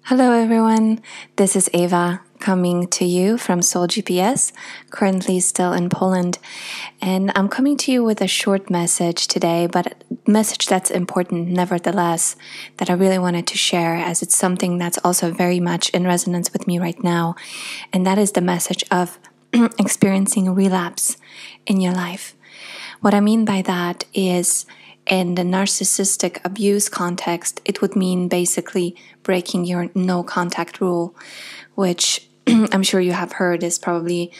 Hello everyone, this is Ava coming to you from Soul GPS, currently still in Poland. And I'm coming to you with a short message today, but a message that's important nevertheless, that I really wanted to share as it's something that's also very much in resonance with me right now. And that is the message of experiencing relapse in your life. What I mean by that is, in the narcissistic abuse context, it would mean basically breaking your no contact rule, which I'm sure you have heard is probably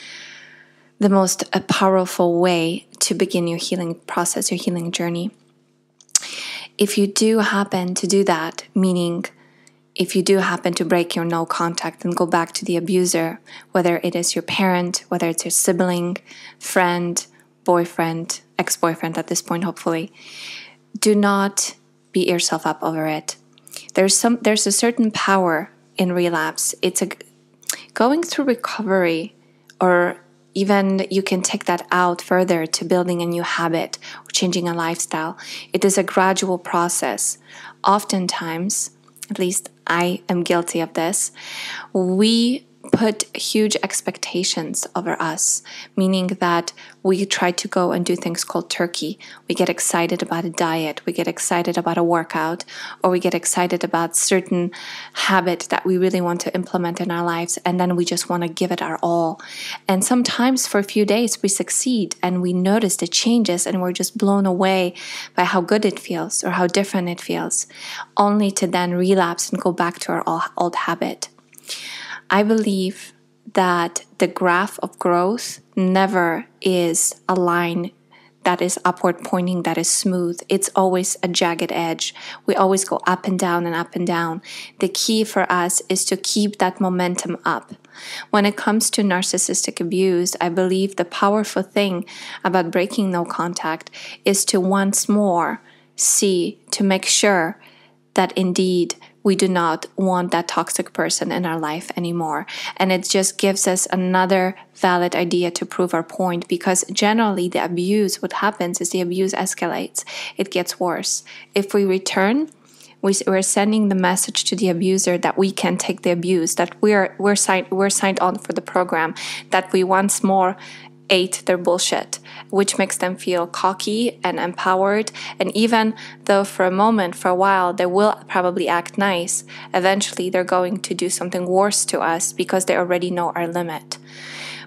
the most powerful way to begin your healing process, your healing journey. If you do happen to do that, meaning if you do happen to break your no contact and go back to the abuser, whether it is your parent, whether it's your sibling, friend, boyfriend, ex-boyfriend at this point, hopefully, do not beat yourself up over it. There's a certain power in relapse. It's going through recovery, or even you can take that out further to building a new habit or changing a lifestyle. It is a gradual process. Oftentimes, at least I am guilty of this, we put huge expectations over us, meaning that we try to go and do things called turkey. We get excited about a diet, we get excited about a workout, or we get excited about certain habit that we really want to implement in our lives, and then we just want to give it our all. And sometimes for a few days we succeed and we notice the changes and we're just blown away by how good it feels or how different it feels, only to then relapse and go back to our old habit. I believe that the graph of growth never is a line that is upward pointing, that is smooth. It's always a jagged edge. We always go up and down and up and down. The key for us is to keep that momentum up. When it comes to narcissistic abuse, I believe the powerful thing about breaking no contact is to once more see, to make sure that indeed we do not want that toxic person in our life anymore. And it just gives us another valid idea to prove our point, because generally the abuse, what happens is the abuse escalates. It gets worse. If we return, we're sending the message to the abuser that we can take the abuse, that we're signed on for the program, that we once more ate their bullshit, which makes them feel cocky and empowered. And even though for a moment, for a while, they will probably act nice, eventually they're going to do something worse to us because they already know our limit.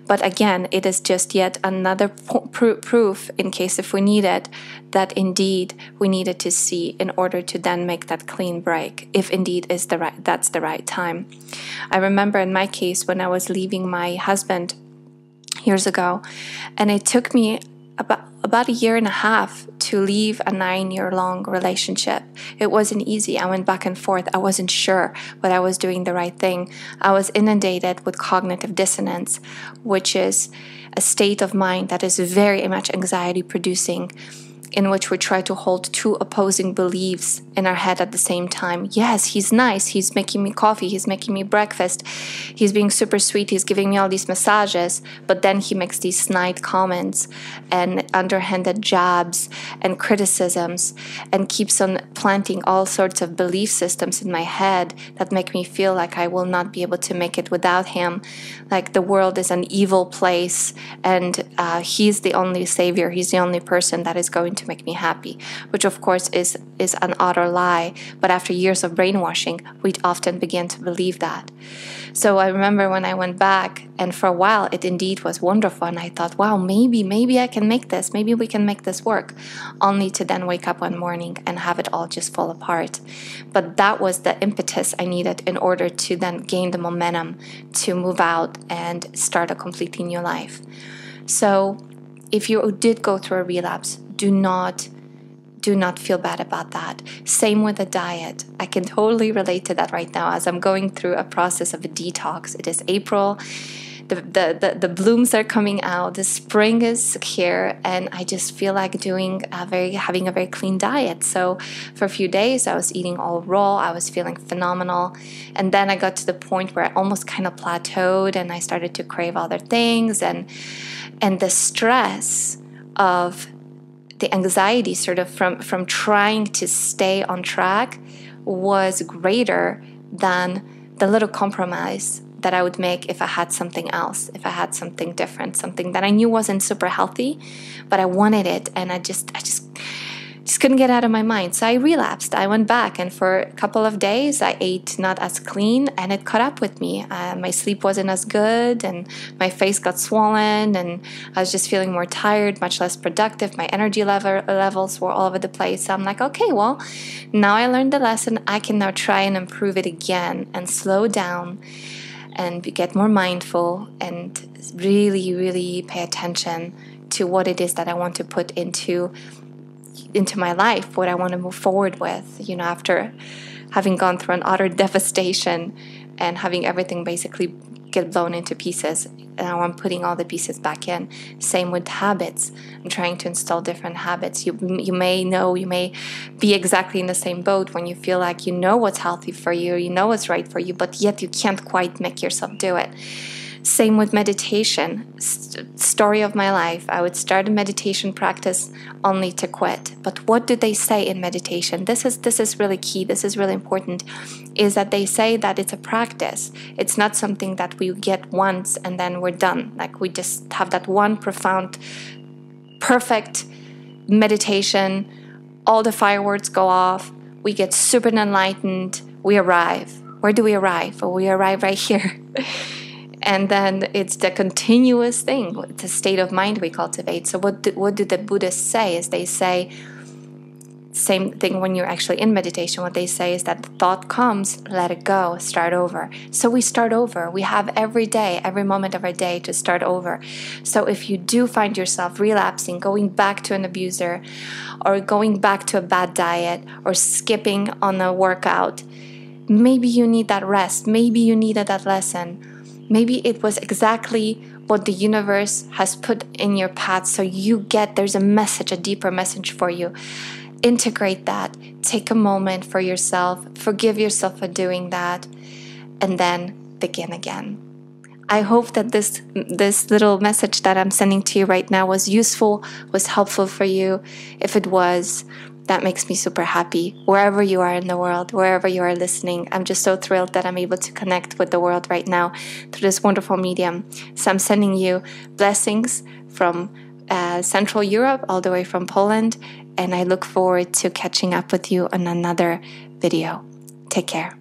But again, it is just yet another proof, in case if we need it, that indeed we needed to see in order to then make that clean break, if indeed that's the right time. I remember in my case when I was leaving my husband years ago, and it took me about a year and a half to leave a 9-year-long relationship. It wasn't easy. I went back and forth. I wasn't sure whether I was doing the right thing. I was inundated with cognitive dissonance, which is a state of mind that is very much anxiety producing, in which we try to hold two opposing beliefs in our head at the same time. Yes, he's nice. He's making me coffee. He's making me breakfast. He's being super sweet. He's giving me all these massages. But then he makes these snide comments and underhanded jabs and criticisms and keeps on planting all sorts of belief systems in my head that make me feel like I will not be able to make it without him. Like the world is an evil place and he's the only savior. He's the only person that is going to make me happy, which of course is an utter lie. But after years of brainwashing, we often begin to believe that. So I remember when I went back, and for a while it indeed was wonderful, and I thought, wow, maybe I can make this, maybe we can make this work, only to then wake up one morning and have it all just fall apart. But that was the impetus I needed in order to then gain the momentum to move out and start a completely new life. So if you did go through a relapse, do not feel bad about that. Same with the diet. I can totally relate to that right now as I'm going through a process of a detox. It is April. The blooms are coming out. The spring is here, and I just feel like having a very clean diet. So for a few days, I was eating all raw. I was feeling phenomenal, and then I got to the point where I almost kind of plateaued, and I started to crave other things, and the stress of the anxiety sort of from trying to stay on track was greater than the little compromise that I would make if I had something else, if I had something different, something that I knew wasn't super healthy, but I wanted it, and I just couldn't get out of my mind. So I relapsed. I went back, and for a couple of days I ate not as clean, and it caught up with me. My sleep wasn't as good, and my face got swollen, and I was just feeling more tired, much less productive. My energy levels were all over the place. So I'm like, okay, well, now I learned the lesson. I can now try and improve it again and slow down and get more mindful and really, really pay attention to what it is that I want to put into my life, what I want to move forward with, after having gone through an utter devastation and having everything basically get blown into pieces. And now I'm putting all the pieces back in. Same with habits. I'm trying to install different habits. You may be exactly in the same boat when you feel like you know what's healthy for you, you know what's right for you, but yet you can't quite make yourself do it. Same with meditation. Story of my life. I would start a meditation practice only to quit. But what do they say in meditation? This is really key. This is really important. Is that they say that it's a practice. It's not something that we get once and then we're done. Like we just have that one profound, perfect meditation. All the fireworks go off. We get super enlightened. We arrive. Where do we arrive? Well, we arrive right here. And then it's the continuous thing. It's a state of mind we cultivate. So what do the Buddhists say? Is they say, same thing when you're actually in meditation. What they say is that the thought comes, let it go, start over. So we start over. We have every day, every moment of our day to start over. So if you do find yourself relapsing, going back to an abuser, or going back to a bad diet, or skipping on a workout, maybe you need that rest. Maybe you needed that lesson. Maybe it was exactly what the universe has put in your path, so there's a message, a deeper message for you. Integrate that. Take a moment for yourself. Forgive yourself for doing that. And then begin again. I hope that this little message that I'm sending to you right now was useful, was helpful for you. If it was, that makes me super happy. Wherever you are in the world, wherever you are listening, I'm just so thrilled that I'm able to connect with the world right now through this wonderful medium. So I'm sending you blessings from Central Europe, all the way from Poland, and I look forward to catching up with you on another video. Take care.